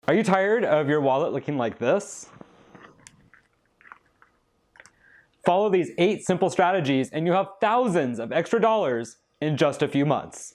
Are you tired of your wallet looking like this? Follow these 8 simple strategies and you have thousands of extra dollars in just a few months.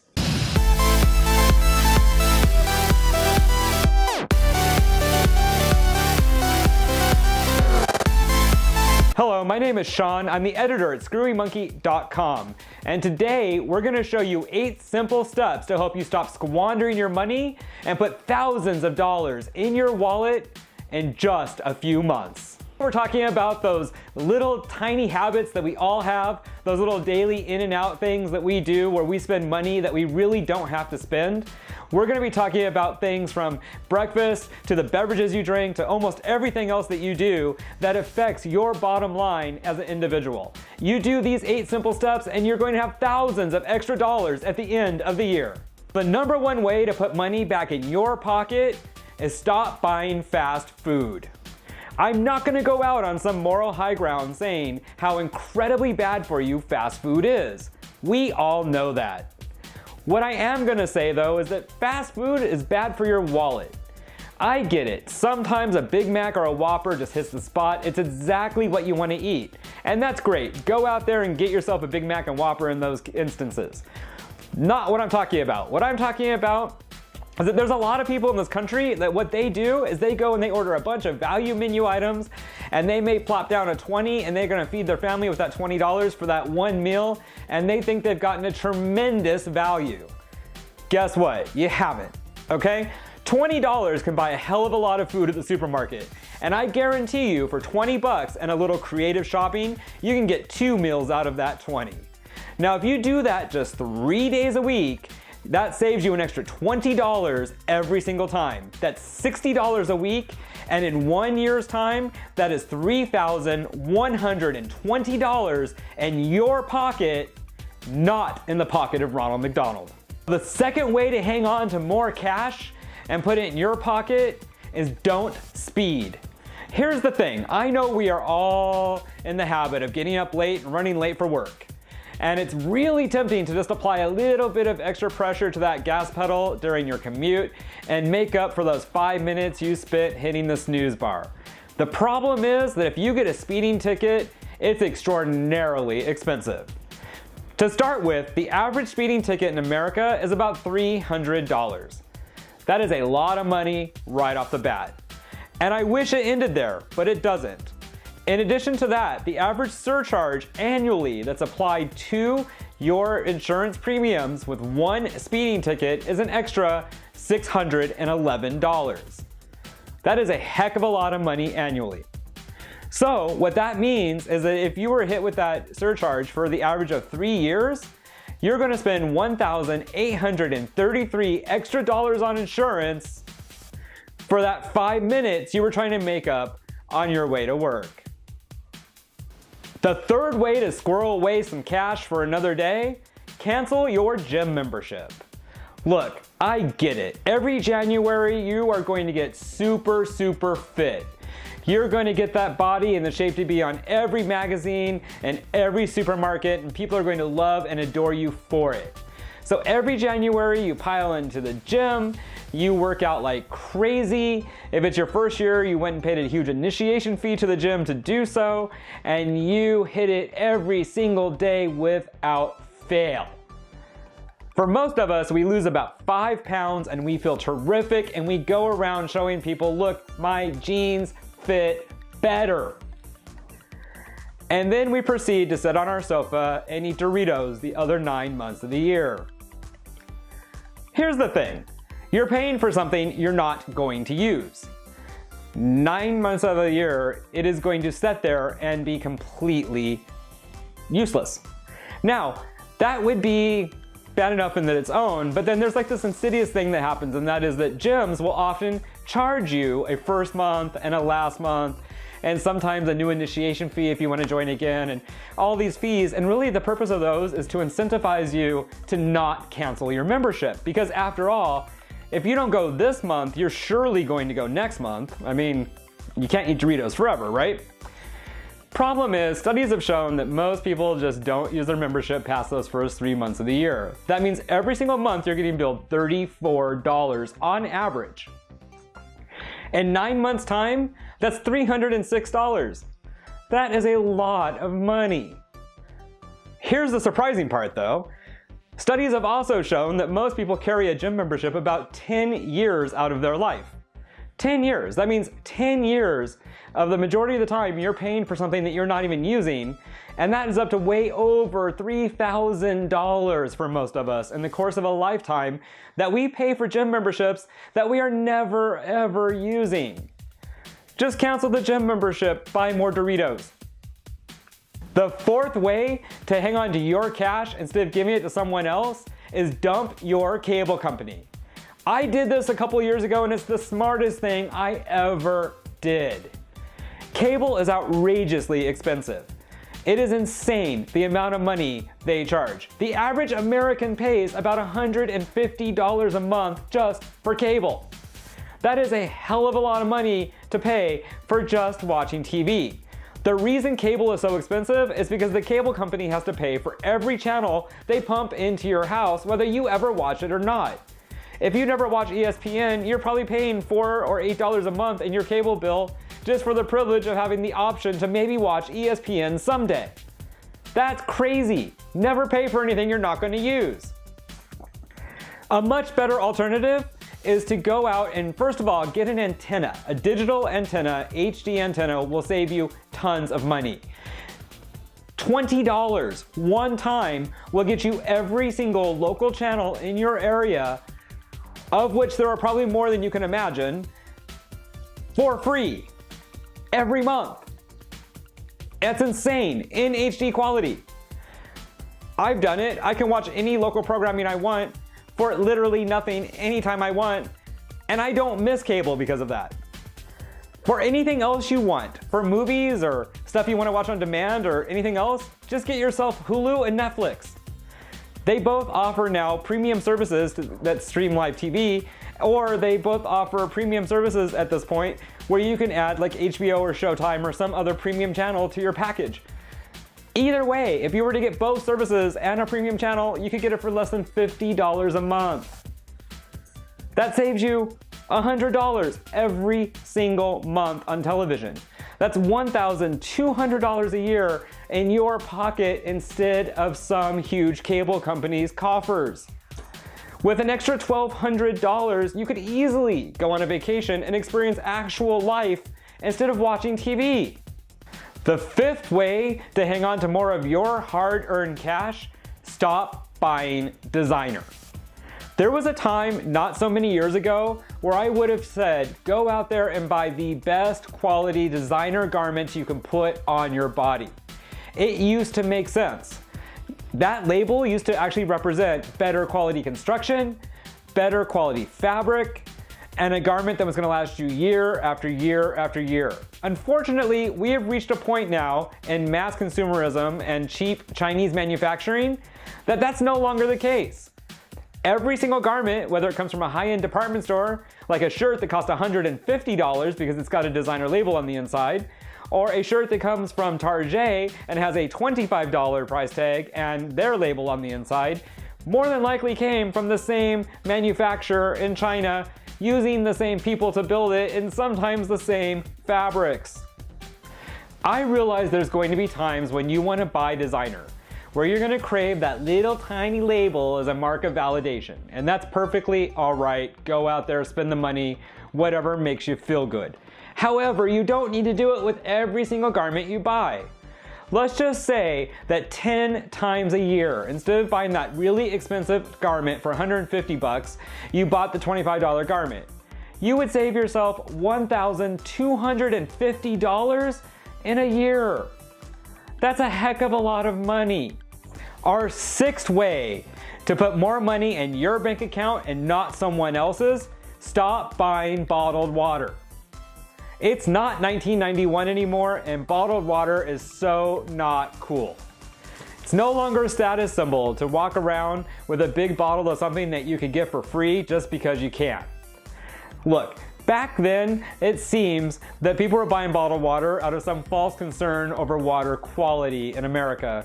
Hello, my name is Shawn. I'm the editor at screwymonkey.com. And today we're going to show you 8 simple steps to help you stop squandering your money and put thousands of dollars in your wallet in just a few months. We're talking about those little tiny habits that we all have, those little daily in and out things that we do where we spend money that we really don't have to spend. We're going to be talking about things from breakfast to the beverages you drink to almost everything else that you do that affects your bottom line as an individual. You do these 8 simple steps and you're going to have thousands of extra dollars at the end of the year. The number one way to put money back in your pocket is stop buying fast food. I'm not going to go out on some moral high ground saying how incredibly bad for you fast food is. We all know that. What I am going to say though is that fast food is bad for your wallet. I get it. Sometimes a Big Mac or a Whopper just hits the spot. It's exactly what you want to eat. And that's great. Go out there and get yourself a Big Mac and Whopper in those instances. Not what I'm talking about. What I'm talking about is that there's a lot of people in this country that what they do is they go and they order a bunch of value menu items and they may plop down a 20 and they're going to feed their family with that $20 for that one meal and they think they've gotten a tremendous value. Guess what? You haven't, okay? $20 can buy a hell of a lot of food at the supermarket. And I guarantee you for 20 bucks and a little creative shopping, you can get 2 meals out of that 20. Now if you do that just 3 days a week, that saves you an extra $20 every single time. That's $60 a week, and in 1 year's time, that is $3,120 in your pocket, not in the pocket of Ronald McDonald. The second way to hang on to more cash and put it in your pocket is don't speed. Here's the thing, I know we are all in the habit of getting up late and running late for work. And it's really tempting to just apply a little bit of extra pressure to that gas pedal during your commute and make up for those 5 minutes you spent hitting the snooze bar. The problem is that if you get a speeding ticket, it's extraordinarily expensive. To start with, the average speeding ticket in America is about $300. That is a lot of money right off the bat. And I wish it ended there, but it doesn't. In addition to that, the average surcharge annually that's applied to your insurance premiums with one speeding ticket is an extra $611. That is a heck of a lot of money annually. So what that means is that if you were hit with that surcharge for the average of 3 years, you're going to spend $1,833 extra dollars on insurance for that 5 minutes you were trying to make up on your way to work. The third way to squirrel away some cash for another day, cancel your gym membership. Look, I get it. Every January you are going to get super fit. You're going to get that body in the shape to be on every magazine and every supermarket, and people are going to love and adore you for it. So every January you pile into the gym, you work out like crazy. If it's your first year, you went and paid a huge initiation fee to the gym to do so, and you hit it every single day without fail. For most of us, we lose about 5 pounds and we feel terrific and we go around showing people, look, my jeans fit better. And then we proceed to sit on our sofa and eat Doritos the other 9 months of the year. Here's the thing. You're paying for something you're not going to use. 9 months of the year, it is going to sit there and be completely useless. Now, that would be bad enough in that its own, but then there's like this insidious thing that happens, and that is that gyms will often charge you a first month and a last month and sometimes a new initiation fee if you want to join again, and all these fees. And really the purpose of those is to incentivize you to not cancel your membership, because after all, if you don't go this month, you're surely going to go next month. I mean, you can't eat Doritos forever, right? Problem is, studies have shown that most people just don't use their membership past those first 3 months of the year. That means every single month you're getting billed $34 on average. In 9 months' time, that's $306. That is a lot of money. Here's the surprising part though. Studies have also shown that most people carry a gym membership about 10 years out of their life. 10 years. That means 10 years of the majority of the time you're paying for something that you're not even using, and that is up to way over $3,000 for most of us in the course of a lifetime that we pay for gym memberships that we are never ever using. Just cancel the gym membership, buy more Doritos. The fourth way to hang on to your cash instead of giving it to someone else is dump your cable company. I did this a couple years ago and it's the smartest thing I ever did. Cable is outrageously expensive. It is insane the amount of money they charge. The average American pays about $150 a month just for cable. That is a hell of a lot of money to pay for just watching TV. The reason cable is so expensive is because the cable company has to pay for every channel they pump into your house, whether you ever watch it or not. If you never watch ESPN, you're probably paying $4 or $8 a month in your cable bill just for the privilege of having the option to maybe watch ESPN someday. That's crazy. Never pay for anything you're not going to use. A much better alternative is to go out and first of all get an antenna. A digital antenna, HD antenna, will save you tons of money. $20 one time will get you every single local channel in your area, of which there are probably more than you can imagine, for free every month. That's insane in HD quality. I've done it. I can watch any local programming I want for literally nothing anytime I want, and I don't miss cable because of that. For anything else you want, for movies or stuff you want to watch on demand or anything else, just get yourself Hulu and Netflix. They both offer now premium services that stream live TV, or they both offer premium services at this point where you can add like HBO or Showtime or some other premium channel to your package. Either way, if you were to get both services and a premium channel, you could get it for less than $50 a month. That saves you $100 every single month on television. That's $1,200 a year in your pocket instead of some huge cable company's coffers. With an extra $1,200, you could easily go on a vacation and experience actual life instead of watching TV. The fifth way to hang on to more of your hard-earned cash, stop buying designer. There was a time not so many years ago where I would have said, go out there and buy the best quality designer garments you can put on your body. It used to make sense. That label used to actually represent better quality construction, better quality fabric, and a garment that was going to last you year after year after year. Unfortunately, we have reached a point now in mass consumerism and cheap Chinese manufacturing that that's no longer the case. Every single garment, whether it comes from a high-end department store, like a shirt that costs $150 because it's got a designer label on the inside, or a shirt that comes from Target and has a $25 price tag and their label on the inside, more than likely came from the same manufacturer in China using the same people to build it and sometimes the same fabrics. I realize there's going to be times when you want to buy designer, where you're going to crave that little tiny label as a mark of validation, and that's perfectly all right. Go out there, spend the money, whatever makes you feel good. However, you don't need to do it with every single garment you buy. Let's just say that 10 times a year, instead of buying that really expensive garment for $150, you bought the $25 garment. You would save yourself $1,250 in a year. That's a heck of a lot of money. Our sixth way to put more money in your bank account and not someone else's, stop buying bottled water. It's not 1991 anymore, and bottled water is so not cool. It's no longer a status symbol to walk around with a big bottle of something that you could get for free just because you can. Look, back then, it seems that people were buying bottled water out of some false concern over water quality in America,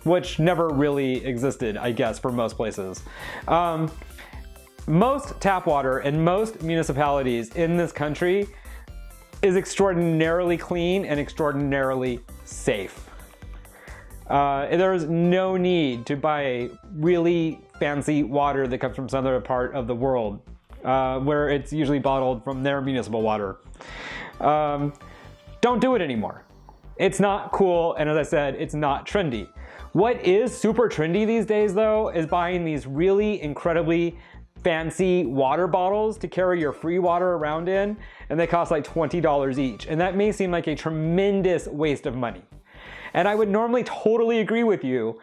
which never really existed, I guess, for most places. Most tap water in most municipalities in this country is extraordinarily clean and extraordinarily safe. There's no need to buy really fancy water that comes from some other part of the world, where it's usually bottled from their municipal water. Don't do it anymore. It's not cool, and as I said, it's not trendy. What is super trendy these days, though, is buying these really incredibly fancy water bottles to carry your free water around in, and they cost like $20 each. And that may seem like a tremendous waste of money. And I would normally totally agree with you.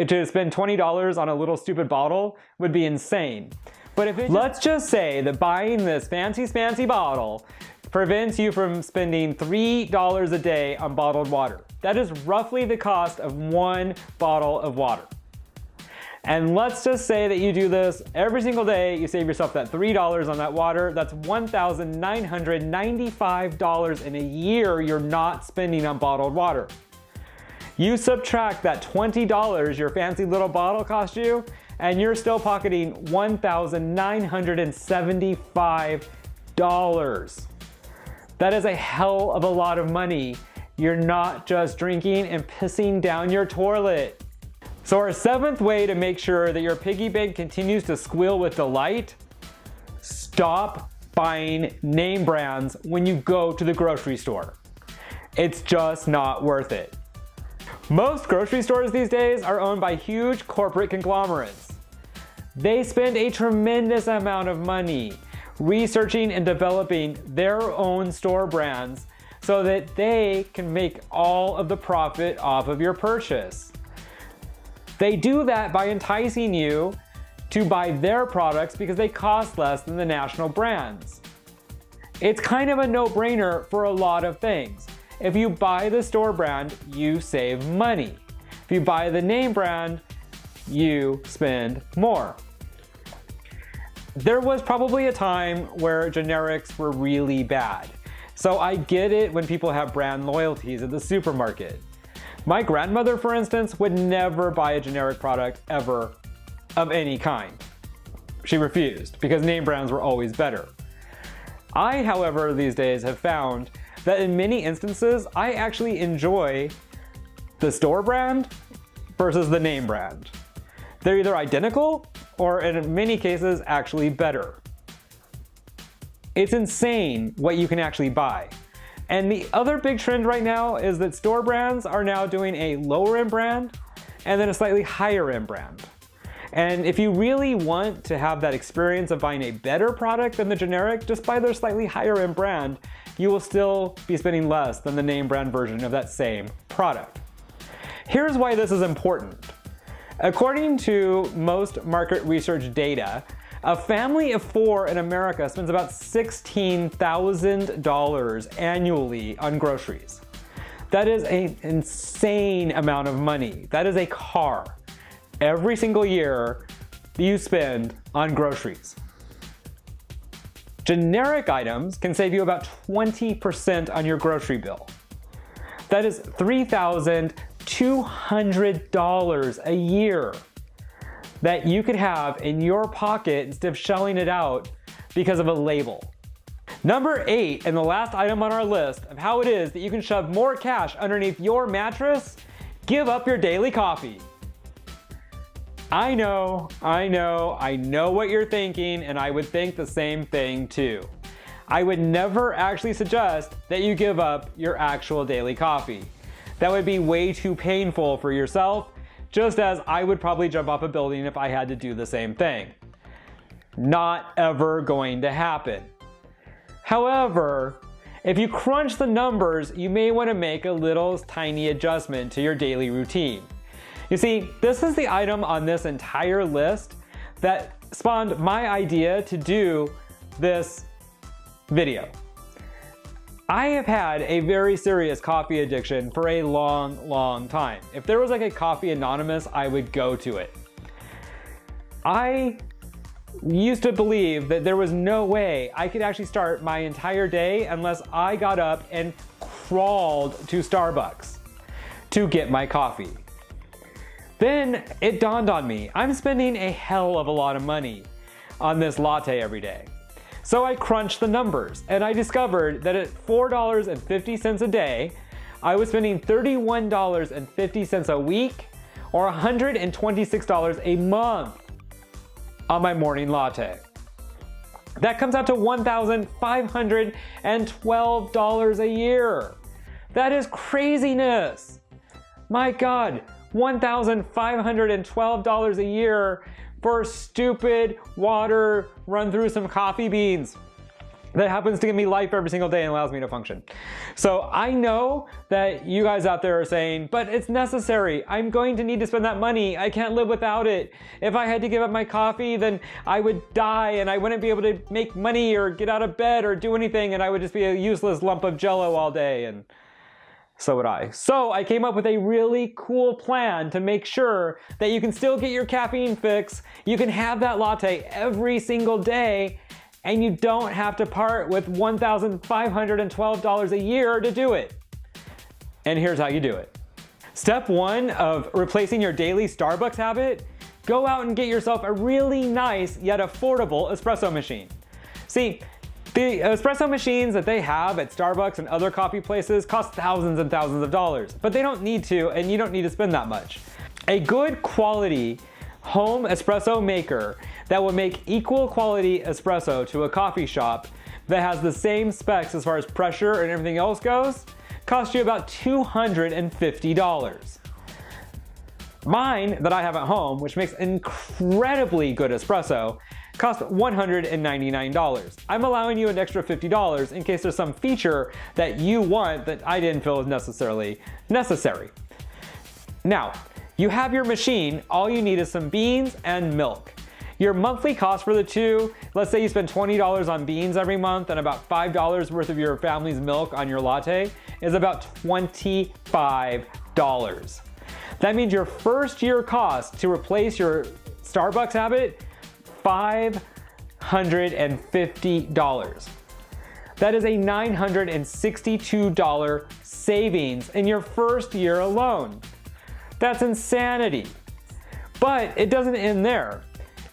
To spend $20 on a little stupid bottle would be insane. But if let's just say that buying this fancy bottle prevents you from spending $3 a day on bottled water. That is roughly the cost of one bottle of water. And let's just say that you do this every single day, you save yourself that $3 on that water, that's $1,995 in a year you're not spending on bottled water. You subtract that $20 your fancy little bottle cost you, and you're still pocketing $1,975. That is a hell of a lot of money. You're not just drinking and pissing down your toilet. So our seventh way to make sure that your piggy bank continues to squeal with delight, stop buying name brands when you go to the grocery store. It's just not worth it. Most grocery stores these days are owned by huge corporate conglomerates. They spend a tremendous amount of money researching and developing their own store brands so that they can make all of the profit off of your purchase. They do that by enticing you to buy their products because they cost less than the national brands. It's kind of a no-brainer for a lot of things. If you buy the store brand, you save money. If you buy the name brand, you spend more. There was probably a time where generics were really bad. So I get it when people have brand loyalties at the supermarket. My grandmother, for instance, would never buy a generic product ever of any kind. She refused because name brands were always better. I, however, these days have found that in many instances, I actually enjoy the store brand versus the name brand. They're either identical or in many cases actually better. It's insane what you can actually buy. And the other big trend right now is that store brands are now doing a lower end brand and then a slightly higher end brand. And if you really want to have that experience of buying a better product than the generic, just buy their slightly higher end brand. You will still be spending less than the name brand version of that same product. Here's why this is important. According to most market research data, a family of 4 in America spends about $16,000 annually on groceries. That is an insane amount of money. That is a car every single year you spend on groceries. Generic items can save you about 20% on your grocery bill. That is $3,200 a year that you could have in your pocket instead of shelling it out because of a label. Number 8, and the last item on our list of how it is that you can shove more cash underneath your mattress, give up your daily coffee. I know what you're thinking, and I would think the same thing too. I would never actually suggest that you give up your actual daily coffee. That would be way too painful for yourself, just as I would probably jump off a building if I had to do the same thing. Not ever going to happen. However, if you crunch the numbers, you may want to make a little tiny adjustment to your daily routine. You see, this is the item on this entire list that spawned my idea to do this video. I have had a very serious coffee addiction for a long time. If there was like a Coffee Anonymous, I would go to it. I used to believe that there was no way I could actually start my entire day unless I got up and crawled to Starbucks to get my coffee. Then it dawned on me, I'm spending a hell of a lot of money on this latte every day. So I crunched the numbers and I discovered that at $4.50 a day, I was spending $31.50 a week or $126 a month on my morning latte. That comes out to $1,512 a year. That is craziness. My God, $1,512 a year for stupid water run through some coffee beans that happens to give me life every single day and allows me to function. So I know that you guys out there are saying, but it's necessary. I'm going to need to spend that money. I can't live without it. If I had to give up my coffee, then I would die and I wouldn't be able to make money or get out of bed or do anything, and I would just be a useless lump of jello all day. And so would I. So I came up with a really cool plan to make sure that you can still get your caffeine fix, you can have that latte every single day, and you don't have to part with $1,512 a year to do it. And here's how you do it. Step 1 of replacing your daily Starbucks habit, go out and get yourself a really nice yet affordable espresso machine. See, the espresso machines that they have at Starbucks and other coffee places cost thousands and thousands of dollars, but they don't need to, and you don't need to spend that much. A good quality home espresso maker that will make equal quality espresso to a coffee shop that has the same specs as far as pressure and everything else goes, costs you about $250. Mine that I have at home, which makes incredibly good espresso, cost $199. I'm allowing you an extra $50 in case there's some feature that you want that I didn't feel was necessarily necessary. Now, you have your machine, all you need is some beans and milk. Your monthly cost for the two, let's say you spend $20 on beans every month and about $5 worth of your family's milk on your latte, is about $25. That means your first year cost to replace your Starbucks habit, $550. That is a $962 savings in your first year alone. That's insanity. But it doesn't end there.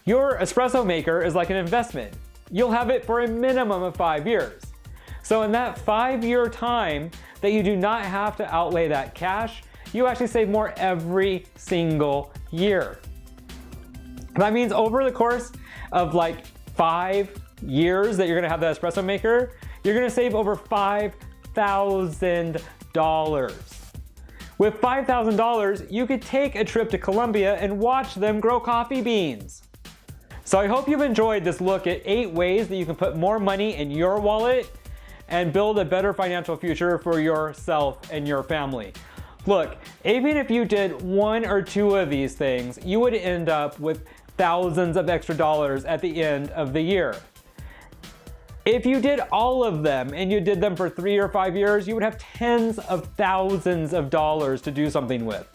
Your espresso maker is like an investment. You'll have it for a minimum of 5 years. So in that 5-year time that you do not have to outlay that cash, you actually save more every single year. That means over the course of like 5 years that you're gonna have that espresso maker, you're gonna save over $5,000. With $5,000, you could take a trip to Colombia and watch them grow coffee beans. So I hope you've enjoyed this look at 8 ways that you can put more money in your wallet and build a better financial future for yourself and your family. Look, even if you did 1 or 2 of these things, you would end up with thousands of extra dollars at the end of the year. If you did all of them and you did them for 3 or 5 years, you would have tens of thousands of dollars to do something with.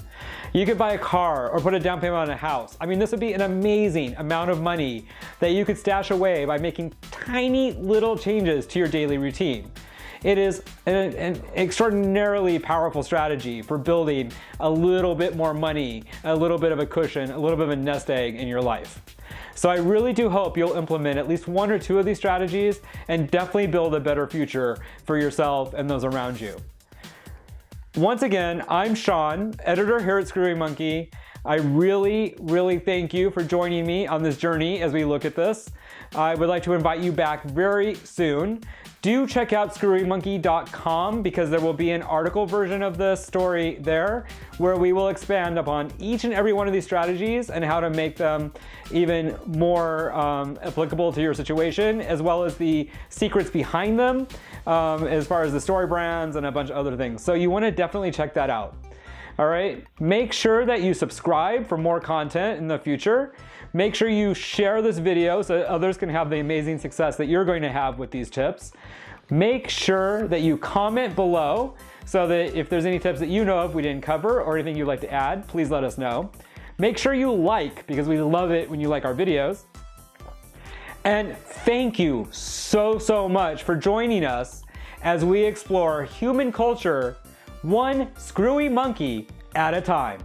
You could buy a car or put a down payment on a house. I mean, this would be an amazing amount of money that you could stash away by making tiny little changes to your daily routine. It is an extraordinarily powerful strategy for building a little bit more money, a little bit of a cushion, a little bit of a nest egg in your life. So I really do hope you'll implement at least 1 or 2 of these strategies and definitely build a better future for yourself and those around you. Once again, I'm Shawn, editor here at Screwy Monkey. I really, really thank you for joining me on this journey as we look at this. I would like to invite you back very soon. Do check out screwymonkey.com because there will be an article version of this story there where we will expand upon each and every one of these strategies and how to make them even more applicable to your situation, as well as the secrets behind them, as far as the story brands and a bunch of other things. So you want to definitely check that out. All right, make sure that you subscribe for more content in the future. Make sure you share this video so that others can have the amazing success that you're going to have with these tips. Make sure that you comment below so that if there's any tips that you know of we didn't cover or anything you'd like to add, please let us know. Make sure you like, because we love it when you like our videos. And thank you so much for joining us as we explore human culture one screwy monkey at a time.